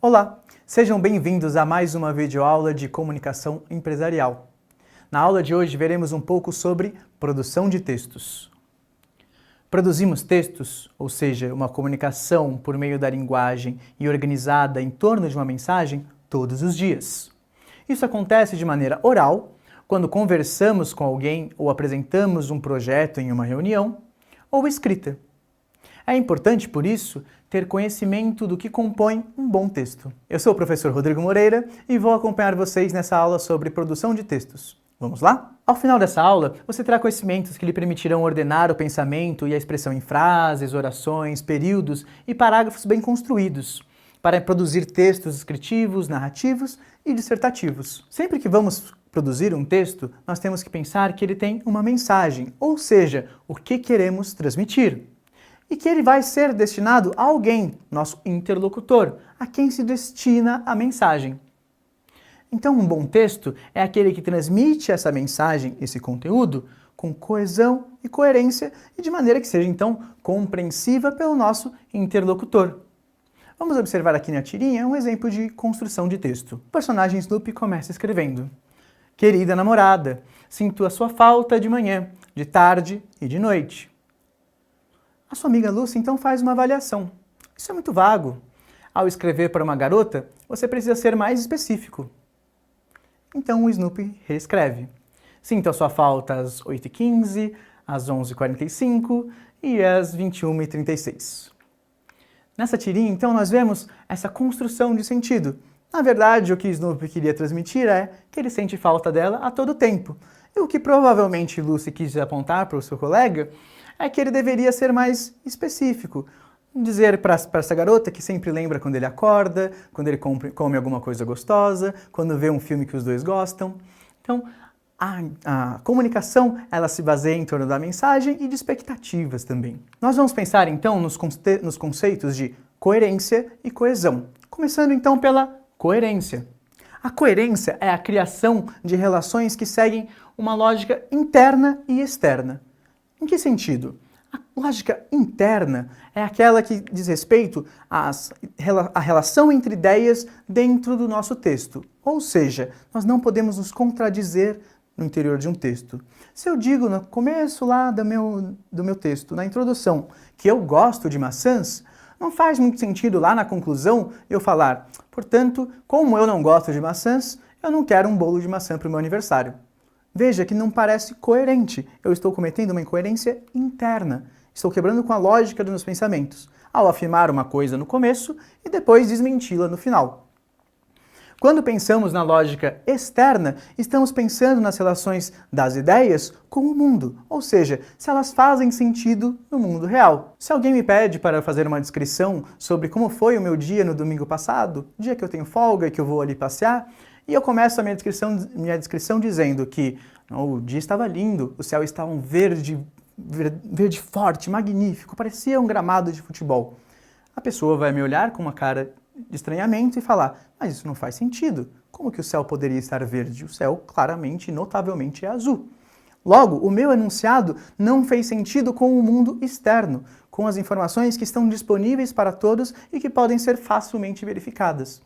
Olá, sejam bem-vindos a mais uma videoaula de comunicação empresarial. Na aula de hoje veremos um pouco sobre produção de textos. Produzimos textos, ou seja, uma comunicação por meio da linguagem e organizada em torno de uma mensagem, todos os dias. Isso acontece de maneira oral, quando conversamos com alguém ou apresentamos um projeto em uma reunião, ou escrita. É importante, por isso, ter conhecimento do que compõe um bom texto. Eu sou o professor Rodrigo Moreira e vou acompanhar vocês nessa aula sobre produção de textos. Vamos lá? Ao final dessa aula, você terá conhecimentos que lhe permitirão ordenar o pensamento e a expressão em frases, orações, períodos e parágrafos bem construídos, para produzir textos descritivos, narrativos e dissertativos. Sempre que vamos produzir um texto, nós temos que pensar que ele tem uma mensagem, ou seja, o que queremos transmitir. E que ele vai ser destinado a alguém, nosso interlocutor, a quem se destina a mensagem. Então, um bom texto é aquele que transmite essa mensagem, esse conteúdo, com coesão e coerência e de maneira que seja, então, compreensiva pelo nosso interlocutor. Vamos observar aqui na tirinha um exemplo de construção de texto. O personagem Snoopy começa escrevendo: Querida namorada, sinto a sua falta de manhã, de tarde e de noite. A sua amiga Lucy então faz uma avaliação. Isso é muito vago. Ao escrever para uma garota, você precisa ser mais específico. Então o Snoopy reescreve. Sinto a sua falta às 8h15, às 11h45 e às 21h36. Nessa tirinha, então, nós vemos essa construção de sentido. Na verdade, o que Snoopy queria transmitir é que ele sente falta dela a todo tempo. E o que provavelmente Lucy quis apontar para o seu colega é que ele deveria ser mais específico. Dizer para essa garota que sempre lembra quando ele acorda, quando ele come alguma coisa gostosa, quando vê um filme que os dois gostam. Então, a comunicação, ela se baseia em torno da mensagem e de expectativas também. Nós vamos pensar, então, nos conceitos de coerência e coesão. Começando, então, pela coerência. A coerência é a criação de relações que seguem uma lógica interna e externa. Em que sentido? A lógica interna é aquela que diz respeito à relação entre ideias dentro do nosso texto. Ou seja, nós não podemos nos contradizer no interior de um texto. Se eu digo no começo lá do meu texto, na introdução, que eu gosto de maçãs, não faz muito sentido lá na conclusão eu falar, portanto, como eu não gosto de maçãs, eu não quero um bolo de maçã para o meu aniversário. Veja que não parece coerente. Eu estou cometendo uma incoerência interna. Estou quebrando com a lógica dos meus pensamentos, ao afirmar uma coisa no começo e depois desmenti-la no final. Quando pensamos na lógica externa, estamos pensando nas relações das ideias com o mundo, ou seja, se elas fazem sentido no mundo real. Se alguém me pede para fazer uma descrição sobre como foi o meu dia no domingo passado, dia que eu tenho folga e que eu vou ali passear, e eu começo a minha descrição dizendo que o dia estava lindo, o céu estava um verde forte, magnífico, parecia um gramado de futebol. A pessoa vai me olhar com uma cara de estranhamento e falar, mas isso não faz sentido. Como que o céu poderia estar verde? O céu claramente, notavelmente é azul. Logo, o meu enunciado não fez sentido com o mundo externo, com as informações que estão disponíveis para todos e que podem ser facilmente verificadas.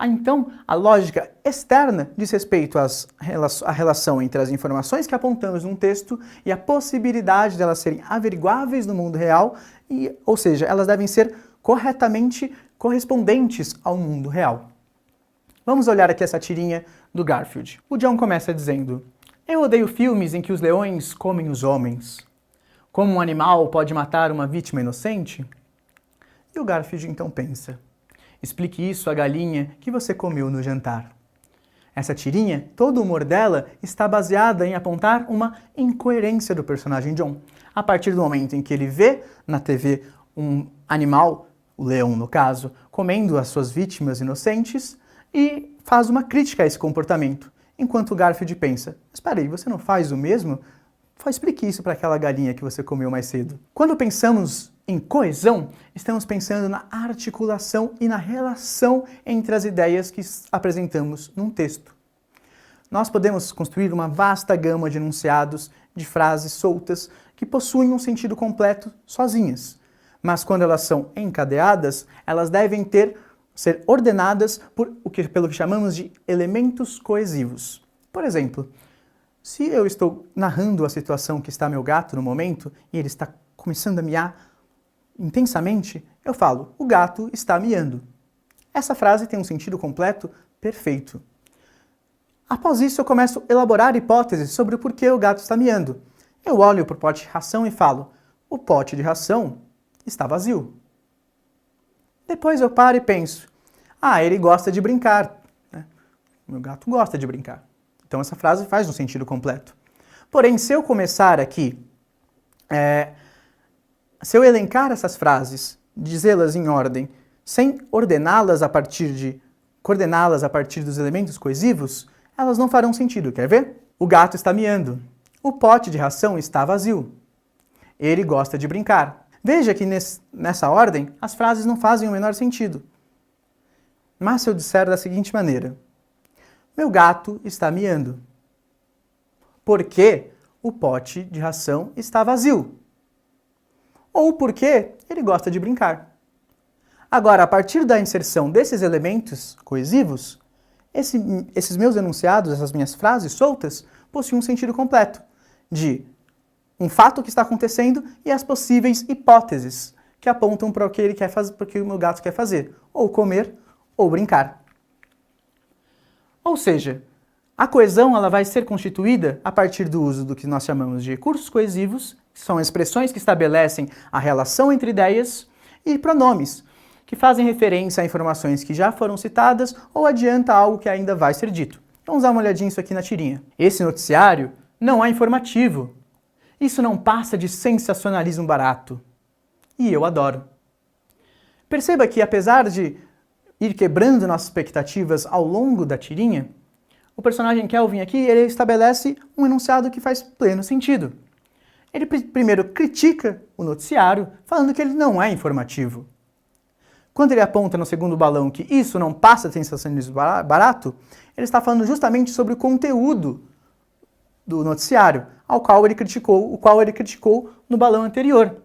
Então, a lógica externa diz respeito à relação entre as informações que apontamos num texto e a possibilidade de elas serem averiguáveis no mundo real, ou seja, elas devem ser corretamente correspondentes ao mundo real. Vamos olhar aqui essa tirinha do Garfield. O John começa dizendo: Eu odeio filmes em que os leões comem os homens. Como um animal pode matar uma vítima inocente? E o Garfield então pensa: Explique isso à galinha que você comeu no jantar. Essa tirinha, todo o humor dela está baseada em apontar uma incoerência do personagem John. A partir do momento em que ele vê na TV um animal, o leão no caso, comendo as suas vítimas inocentes e faz uma crítica a esse comportamento. Enquanto o Garfield pensa, mas peraí, você não faz o mesmo? Explique isso para aquela galinha que você comeu mais cedo. Quando pensamos em coesão, estamos pensando na articulação e na relação entre as ideias que apresentamos num texto. Nós podemos construir uma vasta gama de enunciados, de frases soltas, que possuem um sentido completo sozinhas. Mas quando elas são encadeadas, elas devem ter ser ordenadas pelo que chamamos de elementos coesivos. Por exemplo, se eu estou narrando a situação que está meu gato no momento e ele está começando a miar intensamente, eu falo, o gato está miando. Essa frase tem um sentido completo perfeito. Após isso, eu começo a elaborar hipóteses sobre o porquê o gato está miando. Eu olho para o pote de ração e falo, o pote de ração está vazio. Depois eu paro e penso, ele gosta de brincar. Meu gato gosta de brincar. Então essa frase faz um sentido completo. Porém, se eu começar aqui, se eu elencar essas frases, dizê-las em ordem, sem coordená-las a partir dos elementos coesivos, elas não farão sentido. Quer ver? O gato está miando. O pote de ração está vazio. Ele gosta de brincar. Veja que nessa ordem, as frases não fazem o menor sentido. Mas se eu disser da seguinte maneira, meu gato está miando, porque o pote de ração está vazio. Ou porque ele gosta de brincar. Agora, a partir da inserção desses elementos coesivos, esses meus enunciados, essas minhas frases soltas, possuem um sentido completo de um fato que está acontecendo e as possíveis hipóteses que apontam para o que ele quer fazer, para o que o meu gato quer fazer, ou comer, ou brincar. Ou seja, a coesão ela vai ser constituída a partir do uso do que nós chamamos de recursos coesivos, que são expressões que estabelecem a relação entre ideias, e pronomes, que fazem referência a informações que já foram citadas ou adianta algo que ainda vai ser dito. Vamos dar uma olhadinha nisso aqui na tirinha. Esse noticiário não é informativo. Isso não passa de sensacionalismo barato. E eu adoro. Perceba que, apesar de ir quebrando nossas expectativas ao longo da tirinha, o personagem Kelvin aqui, ele estabelece um enunciado que faz pleno sentido. Ele primeiro critica o noticiário, falando que ele não é informativo. Quando ele aponta no segundo balão que isso não passa de sensacionalismo barato, ele está falando justamente sobre o conteúdo do noticiário, o qual ele criticou no balão anterior.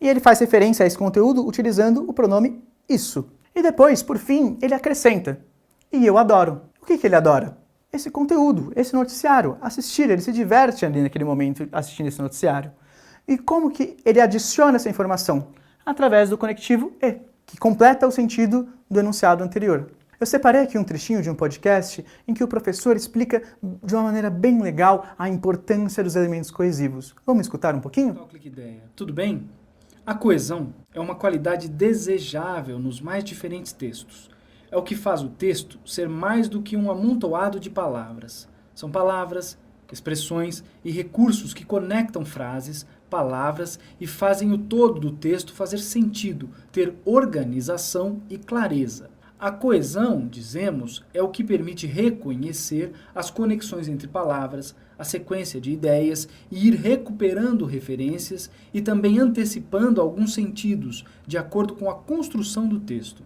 E ele faz referência a esse conteúdo utilizando o pronome isso. E depois, por fim, ele acrescenta, e eu adoro. O que ele adora? Esse conteúdo, esse noticiário, assistir, ele se diverte ali naquele momento assistindo esse noticiário. E como que ele adiciona essa informação? Através do conectivo e, que completa o sentido do enunciado anterior. Eu separei aqui um trechinho de um podcast em que o professor explica de uma maneira bem legal a importância dos elementos coesivos. Vamos escutar um pouquinho? Tudo bem? A coesão é uma qualidade desejável nos mais diferentes textos. É o que faz o texto ser mais do que um amontoado de palavras. São palavras, expressões e recursos que conectam frases, palavras e fazem o todo do texto fazer sentido, ter organização e clareza. A coesão, dizemos, é o que permite reconhecer as conexões entre palavras, a sequência de ideias e ir recuperando referências e também antecipando alguns sentidos, de acordo com a construção do texto.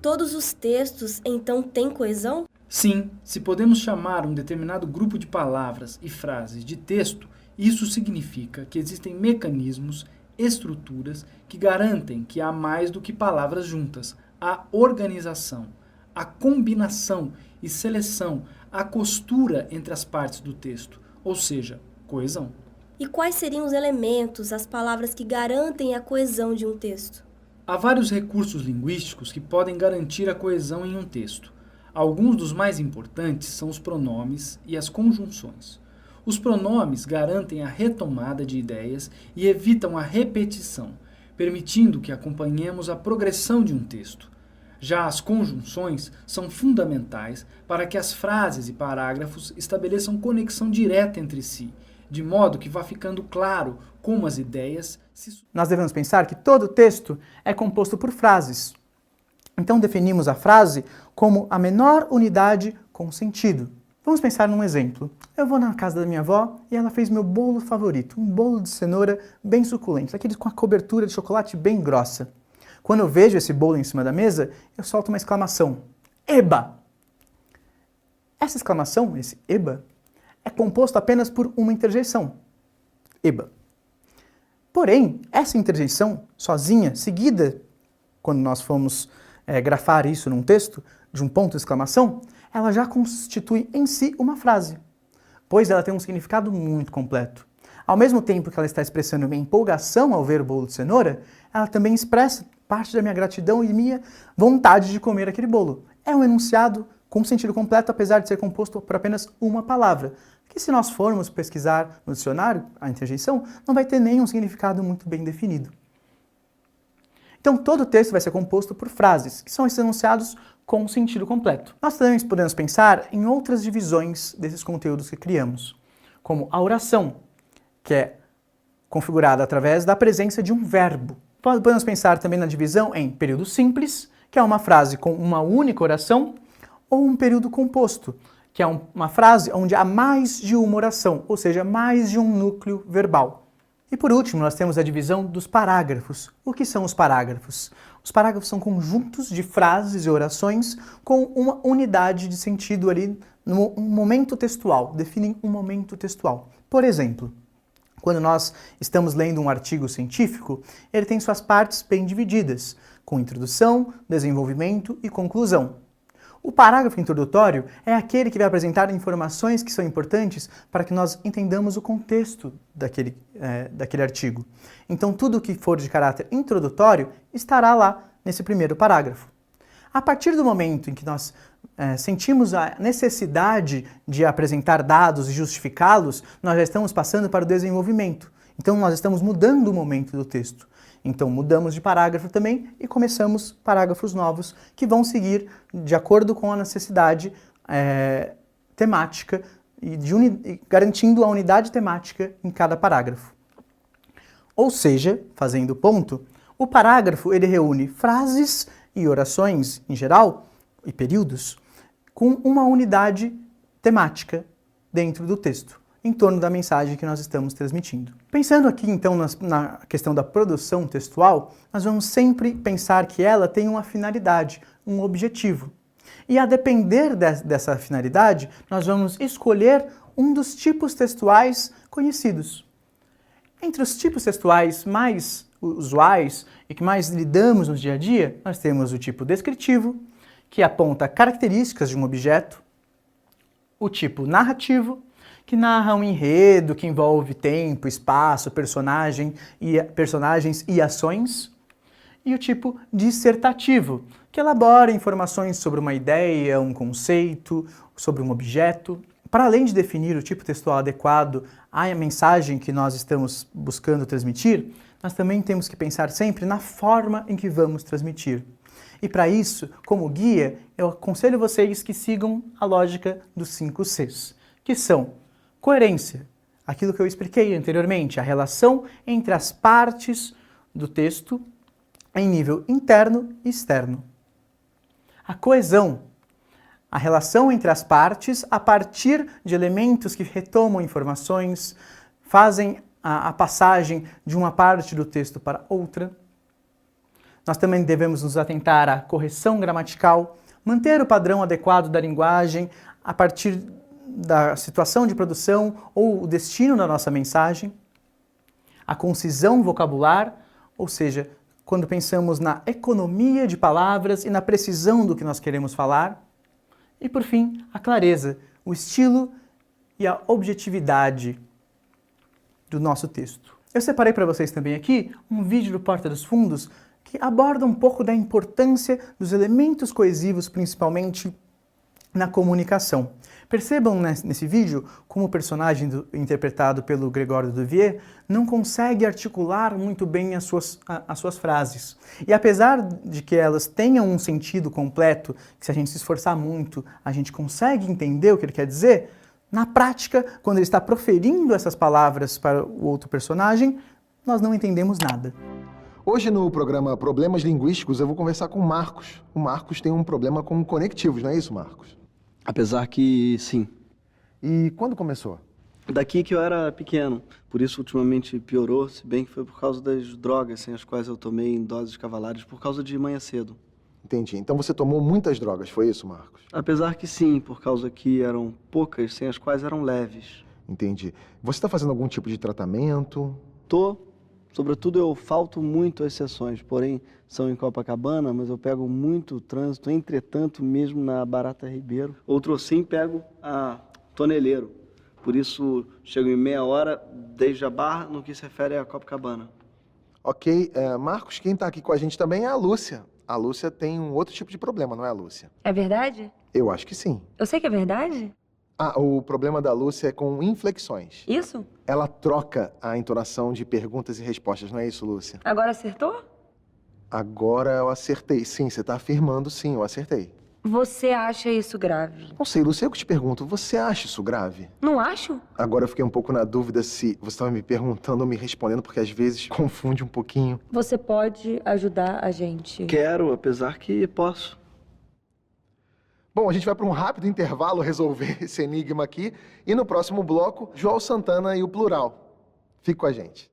Todos os textos, então, têm coesão? Sim, se podemos chamar um determinado grupo de palavras e frases de texto, isso significa que existem mecanismos, estruturas que garantem que há mais do que palavras juntas. A organização, a combinação e seleção, a costura entre as partes do texto, ou seja, coesão. E quais seriam os elementos, as palavras que garantem a coesão de um texto? Há vários recursos linguísticos que podem garantir a coesão em um texto. Alguns dos mais importantes são os pronomes e as conjunções. Os pronomes garantem a retomada de ideias e evitam a repetição, permitindo que acompanhemos a progressão de um texto. Já as conjunções são fundamentais para que as frases e parágrafos estabeleçam conexão direta entre si, de modo que vá ficando claro como as ideias se... Nós devemos pensar que todo texto é composto por frases. Então definimos a frase como a menor unidade com sentido. Vamos pensar num exemplo. Eu vou na casa da minha avó e ela fez meu bolo favorito, um bolo de cenoura bem suculento, aqueles com a cobertura de chocolate bem grossa. Quando eu vejo esse bolo em cima da mesa, eu solto uma exclamação. Eba! Essa exclamação, esse eba, é composto apenas por uma interjeição. Eba. Porém, essa interjeição, sozinha, seguida, quando nós formos grafar isso num texto, de um ponto de exclamação, ela já constitui em si uma frase, pois ela tem um significado muito completo. Ao mesmo tempo que ela está expressando minha empolgação ao ver o bolo de cenoura, ela também expressa parte da minha gratidão e minha vontade de comer aquele bolo. É um enunciado com sentido completo, apesar de ser composto por apenas uma palavra, que se nós formos pesquisar no dicionário a interjeição, não vai ter nenhum significado muito bem definido. Então, todo o texto vai ser composto por frases, que são esses enunciados com sentido completo. Nós também podemos pensar em outras divisões desses conteúdos que criamos, como a oração, que é configurada através da presença de um verbo. Podemos pensar também na divisão em período simples, que é uma frase com uma única oração, ou um período composto, que é uma frase onde há mais de uma oração, ou seja, mais de um núcleo verbal. E por último, nós temos a divisão dos parágrafos. O que são os parágrafos? Os parágrafos são conjuntos de frases e orações com uma unidade de sentido ali no momento textual, definem um momento textual. Por exemplo, quando nós estamos lendo um artigo científico, ele tem suas partes bem divididas, com introdução, desenvolvimento e conclusão. O parágrafo introdutório é aquele que vai apresentar informações que são importantes para que nós entendamos o contexto daquele artigo. Então, tudo que for de caráter introdutório estará lá nesse primeiro parágrafo. A partir do momento em que nós sentimos a necessidade de apresentar dados e justificá-los, nós já estamos passando para o desenvolvimento. Então, nós estamos mudando o momento do texto. Então, mudamos de parágrafo também e começamos parágrafos novos que vão seguir de acordo com a necessidade temática e garantindo a unidade temática em cada parágrafo. Ou seja, fazendo ponto, o parágrafo ele reúne frases e orações em geral, e períodos, com uma unidade temática dentro do texto, em torno da mensagem que nós estamos transmitindo. Pensando aqui, então, na questão da produção textual, nós vamos sempre pensar que ela tem uma finalidade, um objetivo. E a depender dessa finalidade, nós vamos escolher um dos tipos textuais conhecidos. Entre os tipos textuais mais usuais e que mais lidamos no dia a dia, nós temos o tipo descritivo, que aponta características de um objeto, o tipo narrativo, que narra um enredo que envolve tempo, espaço, personagens e ações, e o tipo dissertativo, que elabora informações sobre uma ideia, um conceito, sobre um objeto. Para além de definir o tipo textual adequado à mensagem que nós estamos buscando transmitir, nós também temos que pensar sempre na forma em que vamos transmitir. E para isso, como guia, eu aconselho vocês que sigam a lógica dos 5 Cs, que são coerência, aquilo que eu expliquei anteriormente, a relação entre as partes do texto em nível interno e externo. A coesão, a relação entre as partes a partir de elementos que retomam informações, fazem a passagem de uma parte do texto para outra. Nós também devemos nos atentar à correção gramatical, manter o padrão adequado da linguagem a partir da situação de produção ou o destino da nossa mensagem, a concisão vocabular, ou seja, quando pensamos na economia de palavras e na precisão do que nós queremos falar, e por fim, a clareza, o estilo e a objetividade do nosso texto. Eu separei para vocês também aqui um vídeo do Porta dos Fundos que aborda um pouco da importância dos elementos coesivos, principalmente na comunicação. Percebam nesse vídeo como o personagem interpretado pelo Gregório Duvier não consegue articular muito bem as suas frases. E apesar de que elas tenham um sentido completo, que se a gente se esforçar muito, a gente consegue entender o que ele quer dizer, na prática, quando ele está proferindo essas palavras para o outro personagem, nós não entendemos nada. Hoje no programa Problemas Linguísticos eu vou conversar com o Marcos. O Marcos tem um problema com conectivos, não é isso, Marcos? Apesar que, sim. E quando começou? Daqui que eu era pequeno, por isso ultimamente piorou, se bem que foi por causa das drogas sem as quais eu tomei em doses cavalares por causa de manhã cedo. Entendi. Então você tomou muitas drogas, foi isso, Marcos? Apesar que sim, por causa que eram poucas, sem as quais eram leves. Entendi. Você está fazendo algum tipo de tratamento? Tô, Sobretudo eu falto muito às sessões, porém são em Copacabana, mas eu pego muito trânsito, entretanto mesmo na Barata Ribeiro. Outro sim pego a Toneleiro, por isso chego em meia hora desde a Barra no que se refere a Copacabana. Ok, Marcos, quem está aqui com a gente também é a Lúcia. A Lúcia tem um outro tipo de problema, não é, Lúcia? É verdade? Eu acho que sim. Eu sei que é verdade. Ah, o problema da Lúcia é com inflexões. Isso? Ela troca a entonação de perguntas e respostas, não é isso, Lúcia? Agora acertou? Agora eu acertei. Sim, você está afirmando sim, eu acertei. Você acha isso grave? Não sei, Lúcia, eu que te pergunto, você acha isso grave? Não acho? Agora eu fiquei um pouco na dúvida se você estava me perguntando ou me respondendo, porque às vezes confunde um pouquinho. Você pode ajudar a gente. Quero, apesar que posso. Bom, a gente vai para um rápido intervalo resolver esse enigma aqui. E no próximo bloco, João Santana e o plural. Fique com a gente.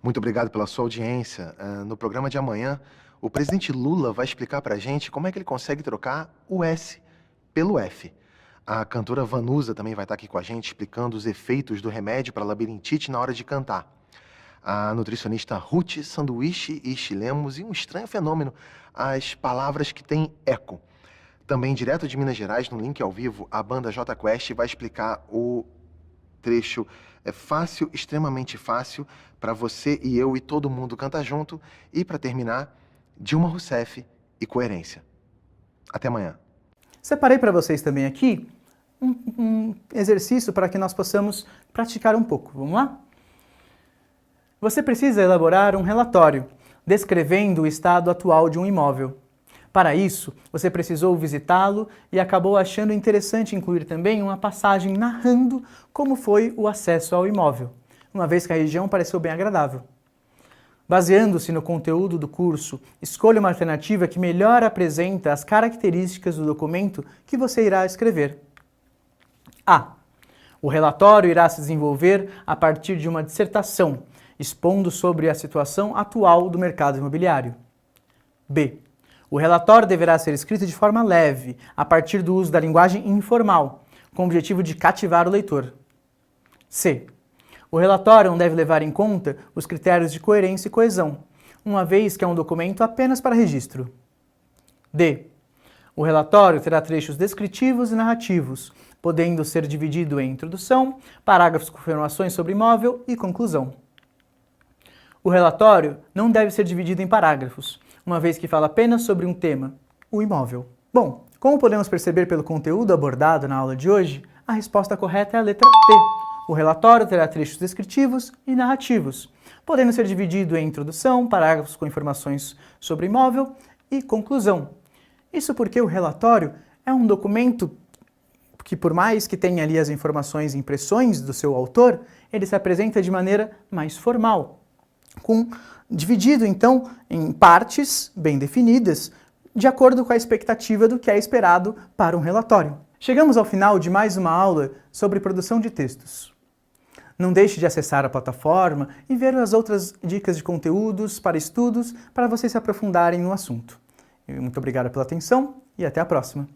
Muito obrigado pela sua audiência. No programa de amanhã, o presidente Lula vai explicar para a gente como é que ele consegue trocar o S pelo F. A cantora Vanusa também vai estar aqui com a gente explicando os efeitos do remédio para labirintite na hora de cantar. A nutricionista Ruth Sanduíche e Chilemos e um estranho fenômeno, as palavras que têm eco. Também, direto de Minas Gerais, no link ao vivo, a banda J Quest vai explicar o trecho fácil, extremamente fácil, para você e eu e todo mundo cantar junto. E, para terminar, Dilma Rousseff e coerência. Até amanhã. Separei para vocês também aqui um exercício para que nós possamos praticar um pouco. Vamos lá? Você precisa elaborar um relatório descrevendo o estado atual de um imóvel. Para isso, você precisou visitá-lo e acabou achando interessante incluir também uma passagem narrando como foi o acesso ao imóvel, uma vez que a região pareceu bem agradável. Baseando-se no conteúdo do curso, escolha uma alternativa que melhor apresenta as características do documento que você irá escrever. A. O relatório irá se desenvolver a partir de uma dissertação, expondo sobre a situação atual do mercado imobiliário. B. O relatório deverá ser escrito de forma leve, a partir do uso da linguagem informal, com o objetivo de cativar o leitor. C. O relatório não deve levar em conta os critérios de coerência e coesão, uma vez que é um documento apenas para registro. D. O relatório terá trechos descritivos e narrativos, podendo ser dividido em introdução, parágrafos com informações sobre imóvel e conclusão. O relatório não deve ser dividido em parágrafos, uma vez que fala apenas sobre um tema, o imóvel. Bom, como podemos perceber pelo conteúdo abordado na aula de hoje, a resposta correta é a letra P. O relatório terá trechos descritivos e narrativos, podendo ser dividido em introdução, parágrafos com informações sobre imóvel e conclusão. Isso porque o relatório é um documento que, por mais que tenha ali as informações e impressões do seu autor, ele se apresenta de maneira mais formal, dividido então em partes bem definidas, de acordo com a expectativa do que é esperado para um relatório. Chegamos ao final de mais uma aula sobre produção de textos. Não deixe de acessar a plataforma e ver as outras dicas de conteúdos para estudos para vocês se aprofundarem no assunto. Muito obrigado pela atenção e até a próxima.